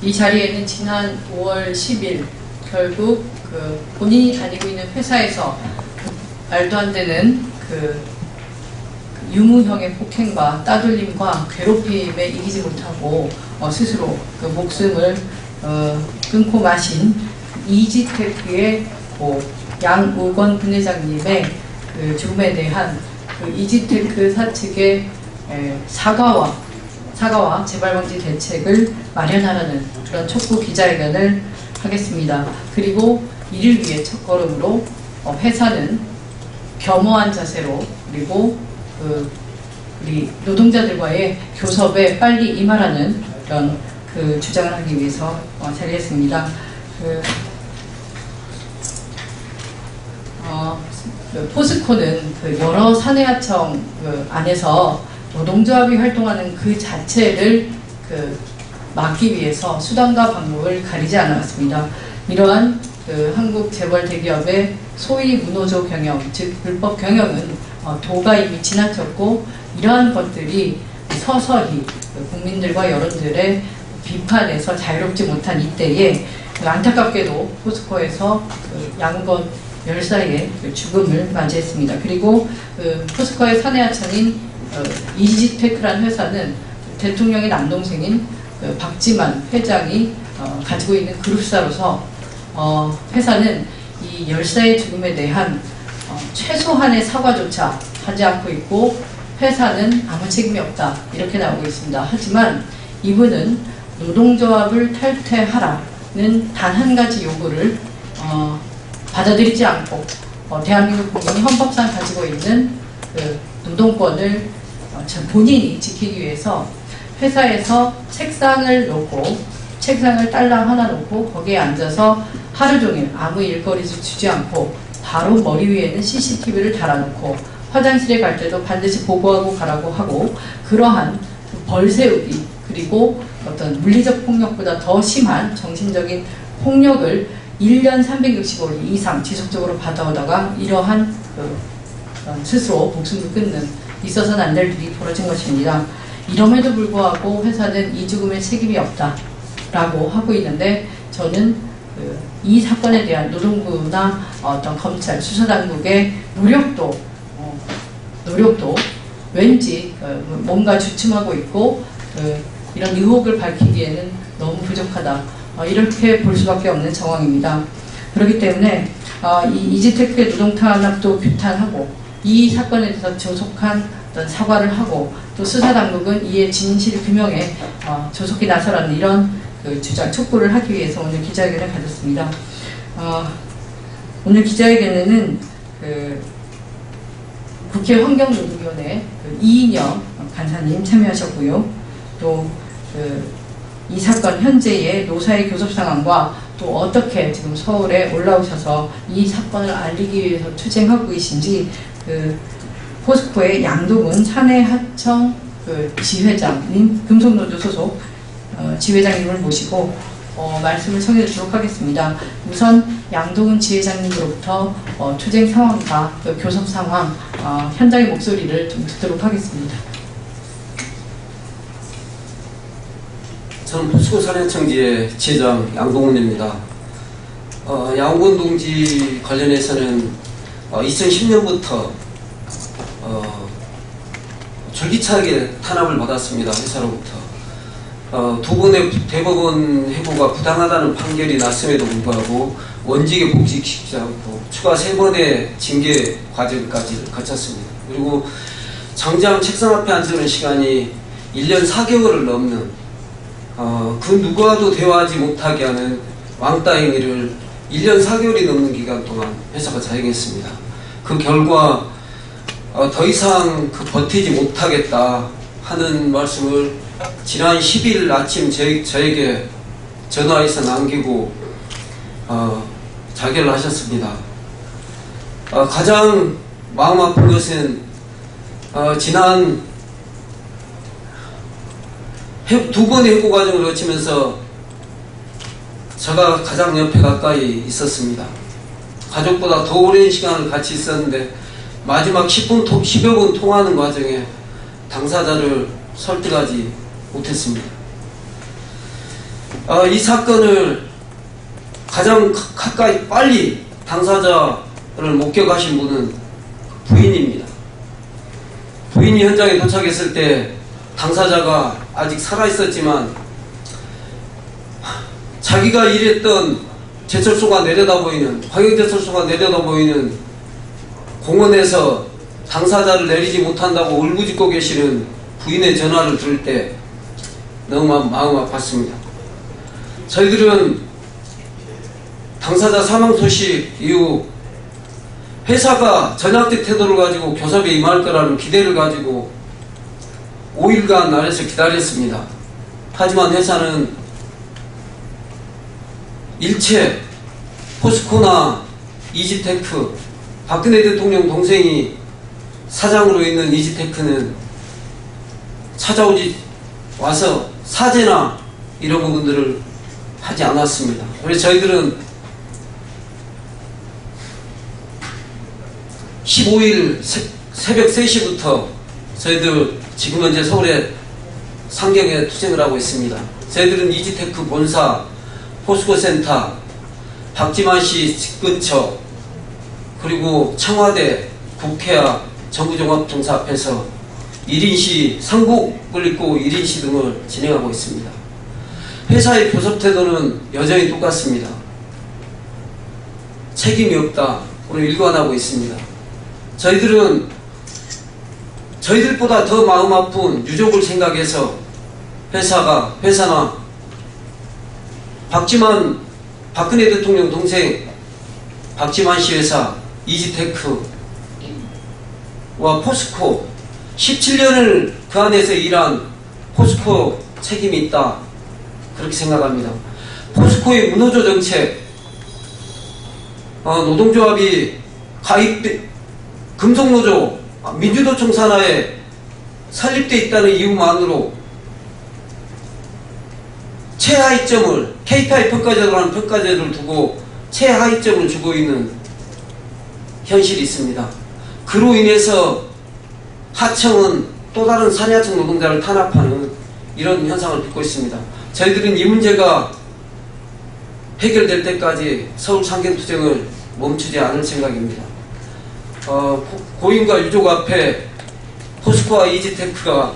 이 자리에는 지난 5월 10일 결국 본인이 다니고 있는 회사에서 말도 안 되는 유무형의 폭행과 따돌림과 괴롭힘에 이기지 못하고 스스로 목숨을 끊고 마신 이지테크의 양우건 분회장님의 죽음에 대한 이지테크 사측의 사과와 재발방지 대책을 마련하라는 그런 촉구 기자회견을 하겠습니다. 그리고 이를 위해 첫걸음으로 회사는 겸허한 자세로 그리고 우리 노동자들과의 교섭에 빨리 임하라는 그런 주장을 하기 위해서 자리했습니다. 포스코는 여러 사내하청 안에서 노동조합이 활동하는 그 자체를 막기 위해서 수단과 방법을 가리지 않았습니다. 이러한 한국 재벌 대기업의 소위 무노조 경영, 즉 불법 경영은 도가 이미 지나쳤고 이러한 것들이 서서히 국민들과 여론들의 비판에서 자유롭지 못한 이때에 안타깝게도 포스코에서 양우건 열사의 죽음을 맞이했습니다. 그리고 포스코의 사내하청인 이지테크라는 회사는 대통령의 남동생인 박지만 회장이 가지고 있는 그룹사로서 회사는 이 열사의 죽음에 대한 최소한의 사과조차 하지 않고 있고 회사는 아무 책임이 없다 이렇게 나오고 있습니다. 하지만 이분은 노동조합을 탈퇴하라는 단 한 가지 요구를 받아들이지 않고 대한민국 국민이 헌법상 가지고 있는 노동권을 본인이 지키기 위해서 회사에서 책상을 딸랑 하나 놓고 거기에 앉아서 하루 종일 아무 일거리도 주지 않고 바로 머리 위에는 CCTV를 달아놓고 화장실에 갈 때도 반드시 보고하고 가라고 하고 그러한 벌세우기 그리고 어떤 물리적 폭력보다 더 심한 정신적인 폭력을 1년 365일 이상 지속적으로 받아오다가 이러한 스스로 목숨을 끊는 있어서는 안 될 일이 벌어진 것입니다. 이럼에도 불구하고 회사는 이 죽음에 책임이 없다라고 하고 있는데 저는 이 사건에 대한 노동부나 어떤 검찰, 수사당국의 노력도 왠지 뭔가 주춤하고 있고 이런 의혹을 밝히기에는 너무 부족하다. 이렇게 볼 수밖에 없는 상황입니다. 그렇기 때문에 이 이지테크의 노동탄압도 규탄하고 이 사건에 대해서 조속한 어떤 사과를 하고 또 수사당국은 이에 진실 규명에 조속히 나서라는 이런 주장, 촉구를 하기 위해서 오늘 기자회견을 가졌습니다. 오늘 기자회견에는 국회 환경노동위원회 이인영 간사님 참여하셨고요. 또 이 사건 현재의 노사의 교섭 상황과 또 어떻게 지금 서울에 올라오셔서 이 사건을 알리기 위해서 투쟁하고 계신지 포스코의 양동훈 사내하청 지회장님, 금속노조 소속 지회장님을 모시고 말씀을 청해 주도록 하겠습니다. 우선 양동훈 지회장님으로부터 투쟁 상황과 교섭 상황, 현장의 목소리를 좀 듣도록 하겠습니다. 저는 포스코 사내하청지회 지회장 양동훈입니다. 양우건 동지 관련해서는 2010년부터 줄기차게 탄압을 받았습니다. 회사로부터. 두 번의 대법원 해고가 부당하다는 판결이 났음에도 불구하고 원직에 복직시키지 않고 추가 3번의 징계 과정까지 거쳤습니다. 그리고 정장 책상 앞에 앉는 시간이 1년 4개월을 넘는 그 누구와도 대화하지 못하게 하는 왕따 행위를 1년 4개월이 넘는 기간 동안 회사가 자행했습니다. 그 결과 더 이상 버티지 못하겠다 하는 말씀을 지난 10일 아침 저에게 전화해서 남기고 자결을 하셨습니다. 가장 마음 아픈 것은 지난 두 번의 해고 과정을 거치면서 제가 가장 옆에 가까이 있었습니다. 가족보다 더 오랜 시간을 같이 있었는데 마지막 10여 분 통화하는 과정에 당사자를 설득하지 못했습니다. 이 사건을 가장 가까이 빨리 당사자를 목격하신 분은 부인입니다. 부인이 현장에 도착했을 때 당사자가 아직 살아있었지만 자기가 일했던 제철소가 내려다보이는, 광역제철소가 내려다보이는 공원에서 당사자를 내리지 못한다고 울부짖고 계시는 부인의 전화를 들을 때 너무 마음 아팠습니다. 저희들은 당사자 사망 소식 이후 회사가 전향적 태도를 가지고 교섭에 임할 거라는 기대를 가지고 5일간 아래서 기다렸습니다. 하지만 회사는 일체 포스코나 이지테크, 박근혜 대통령 동생이 사장으로 있는 이지테크는 찾아오지 와서 사죄나 이런 부분들을 하지 않았습니다. 그래서 저희들은 15일 새벽 3시부터 저희들 지금 현재 서울에 상경에 투쟁을 하고 있습니다. 저희들은 이지테크 본사, 포스코 센터, 박지만 씨 집 근처, 그리고 청와대, 국회와 정부종합청사 앞에서 1인시, 상복을 입고 1인시 등을 진행하고 있습니다. 회사의 교섭 태도는 여전히 똑같습니다. 책임이 없다로 일관하고 있습니다. 저희들은 저희들보다 더 마음 아픈 유족을 생각해서 회사나 박근혜 대통령 동생 박지만 씨 회사 이지테크와 포스코 17년을 그 안에서 일한 포스코 책임이 있다, 그렇게 생각합니다. 포스코의 문호조 정책, 노동조합이 금속노조 민주노총 산하에 설립되어 있다는 이유만으로 최하위점을 KPI 평가제도라는 평가제도를 두고 최하위점을 주고 있는 현실이 있습니다. 그로 인해서 하청은 또 다른 산하청 노동자를 탄압하는 이런 현상을 빚고 있습니다. 저희들은 이 문제가 해결될 때까지 서울 상경투쟁을 멈추지 않을 생각입니다. 고인과 유족 앞에 포스코와 이지테크가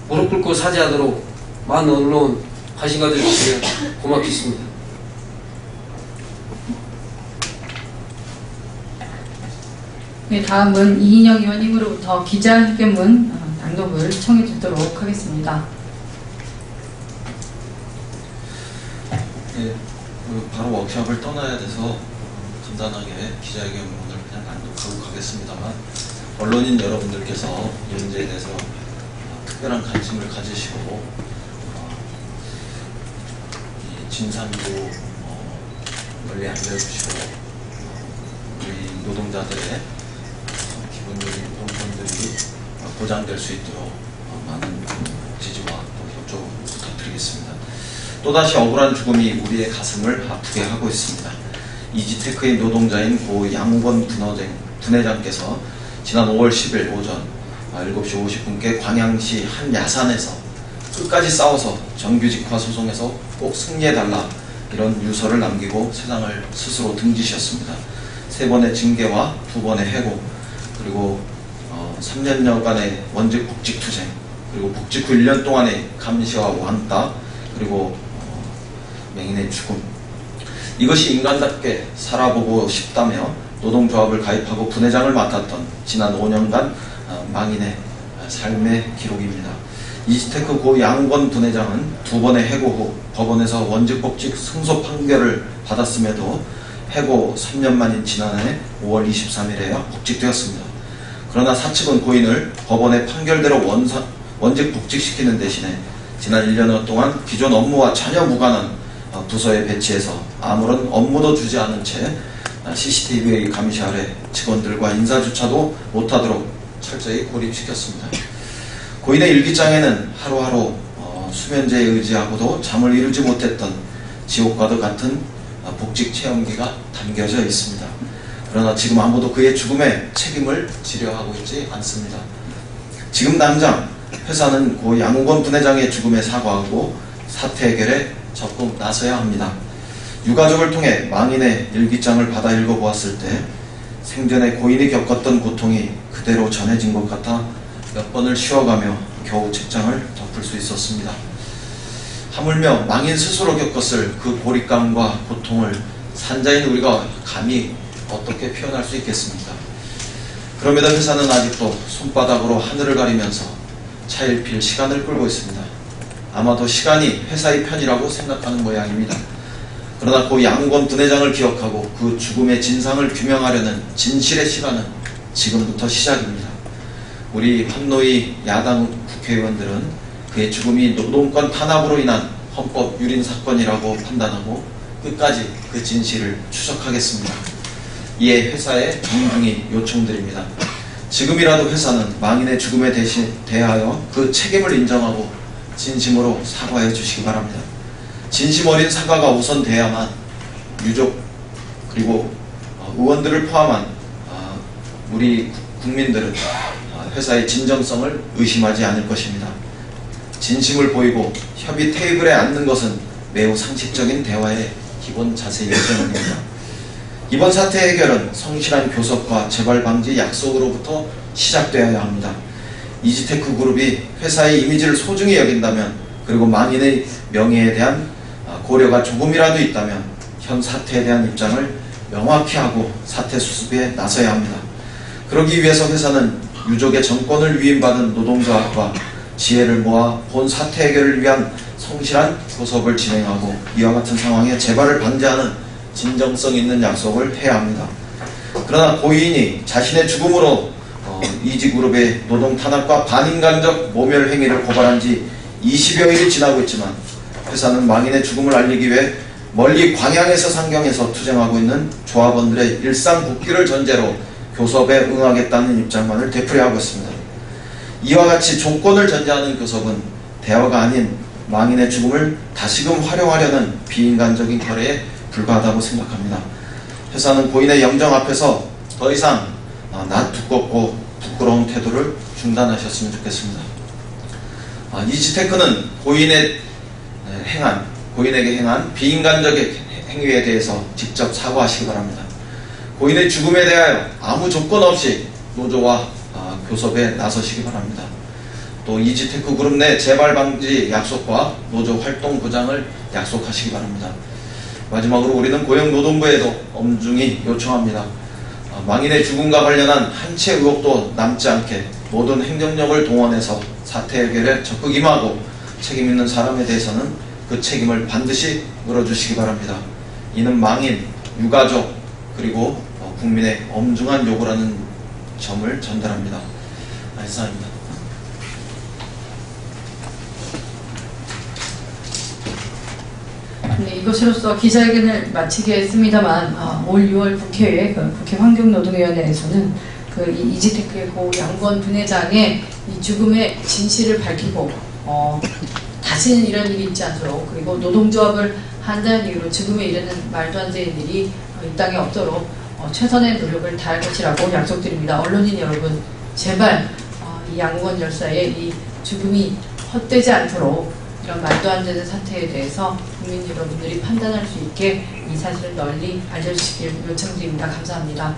무릎 꿇고 사죄하도록 많은 언론 관심 가져주시면 고맙겠습니다. 네, 다음은 이인영 의원님으로부터 기자회견문 낭독을 청해 듣도록 하겠습니다. 네, 바로 워크숍을 떠나야 돼서 간단하게 기자회견문을 그냥 낭독하고 가겠습니다만, 언론인 여러분들께서 이 문제에 대해서 특별한 관심을 가지시고 이 진상도 널리 알려주시고 우리 노동자들의 기본적인 본분들이 보장될 수 있도록 많은 지지와 또 협조 부탁드리겠습니다. 또다시 억울한 죽음이 우리의 가슴을 아프게 하고 있습니다. 이지테크의 노동자인 고 양우건 분회장께서 지난 5월 10일 오전 7시 50분께 광양시 한 야산에서 끝까지 싸워서 정규직화 소송에서 꼭 승리해달라, 이런 유서를 남기고 세상을 스스로 등지셨습니다. 3번의 징계와 2번의 해고, 그리고 3년여간의 원직 복직 투쟁, 그리고 복직 후 1년 동안의 감시와 왕따, 그리고 맹인의 죽음, 이것이 인간답게 살아보고 싶다며 노동조합을 가입하고 분회장을 맡았던 지난 5년간 망인의 삶의 기록입니다. 이지테크 고 양우건 분회장은 2번의 해고 후 법원에서 원직복직 승소 판결을 받았음에도 해고 3년 만인 지난해 5월 23일에야 복직되었습니다. 그러나 사측은 고인을 법원의 판결대로 원직복직시키는 대신에 지난 1년여 동안 기존 업무와 전혀 무관한 부서에 배치해서 아무런 업무도 주지 않은 채 CCTV의 감시 아래 직원들과 인사조차도 못하도록 철저히 고립시켰습니다. 고인의 일기장에는 하루하루 수면제에 의지하고도 잠을 이루지 못했던 지옥과도 같은 복직 체험기가 담겨져 있습니다. 그러나 지금 아무도 그의 죽음에 책임을 지려 하고 있지 않습니다. 지금 당장 회사는 고 양우건 분회장의 죽음에 사과하고 사태 해결에 적극 나서야 합니다. 유가족을 통해 망인의 일기장을 받아 읽어보았을 때 생전에 고인이 겪었던 고통이 그대로 전해진 것 같아 몇 번을 쉬어가며 겨우 책장을 덮을 수 있었습니다. 하물며 망인 스스로 겪었을 그 고립감과 고통을 산자인 우리가 감히 어떻게 표현할 수 있겠습니까? 그럼에도 회사는 아직도 손바닥으로 하늘을 가리면서 차일피일 시간을 끌고 있습니다. 아마도 시간이 회사의 편이라고 생각하는 모양입니다. 그러나 고 양권 분회장을 기억하고 그 죽음의 진상을 규명하려는 진실의 시간은 지금부터 시작입니다. 우리 판노의 야당 국회의원들은 그의 죽음이 노동권 탄압으로 인한 헌법 유린 사건이라고 판단하고 끝까지 그 진실을 추적하겠습니다. 이에 회사에 엄중히 요청드립니다. 지금이라도 회사는 망인의 죽음에 대하여 그 책임을 인정하고 진심으로 사과해 주시기 바랍니다. 진심 어린 사과가 우선돼야만 유족 그리고 의원들을 포함한 우리 국민들은 회사의 진정성을 의심하지 않을 것입니다. 진심을 보이고 협의 테이블에 앉는 것은 매우 상식적인 대화의 기본 자세이기 때문입니다. 이번 사태 해결은 성실한 교섭과 재발 방지 약속으로부터 시작되어야 합니다. 이지테크 그룹이 회사의 이미지를 소중히 여긴다면, 그리고 망인의 명예에 대한 고려가 조금이라도 있다면 현 사태에 대한 입장을 명확히 하고 사태 수습에 나서야 합니다. 그러기 위해서 회사는 유족의 정권을 위임받은 노동조합과 지혜를 모아 본 사태 해결을 위한 성실한 교섭을 진행하고 이와 같은 상황에 재발을 방지하는 진정성 있는 약속을 해야 합니다. 그러나 고인이 자신의 죽음으로 이지그룹의 노동 탄압과 반인간적 모멸 행위를 고발한 지 20여일이 지나고 있지만 회사는 망인의 죽음을 알리기 위해 멀리 광양에서 상경에서 투쟁하고 있는 조합원들의 일상 복귀를 전제로 교섭에 응하겠다는 입장만을 되풀이하고 있습니다. 이와 같이 조건을 전제하는 교섭은 대화가 아닌 망인의 죽음을 다시금 활용하려는 비인간적인 결의에 불과하다고 생각합니다. 회사는 고인의 영정 앞에서 더 이상 낯 두껍고 부끄러운 태도를 중단하셨으면 좋겠습니다. 이지테크는 고인에게 행한 비인간적인 행위에 대해서 직접 사과하시기 바랍니다. 고인의 죽음에 대하여 아무 조건 없이 노조와 교섭에 나서시기 바랍니다. 또 이지테크 그룹 내 재발 방지 약속과 노조 활동 보장을 약속하시기 바랍니다. 마지막으로 우리는 고용노동부에도 엄중히 요청합니다. 망인의 죽음과 관련한 한 채 의혹도 남지 않게 모든 행정력을 동원해서 사태 해결에 적극 임하고 책임 있는 사람에 대해서는 그 책임을 반드시 물어주시기 바랍니다. 이는 망인, 유가족, 그리고 국민의 엄중한 요구라는 점을 전달합니다. 이상입니다. 네, 이것으로서 기자회견을 마치겠습니다만 올 6월 국회에 국회 환경노동위원회에서는 이지테크의 고 양권 분회장의 이 죽음의 진실을 밝히고 다시는 이런 일이 있지 않도록, 그리고 노동조합을 한다는 이유로 죽음에 이르는 말도 안 되는 일이 이 땅에 없도록 최선의 노력을 다할 것이라고 약속드립니다. 언론인 여러분, 제발 이 양권 열사의 이 죽음이 헛되지 않도록 이런 말도 안 되는 사태에 대해서 국민 여러분들이 판단할 수 있게 이 사실을 널리 알려주시길 요청드립니다. 감사합니다.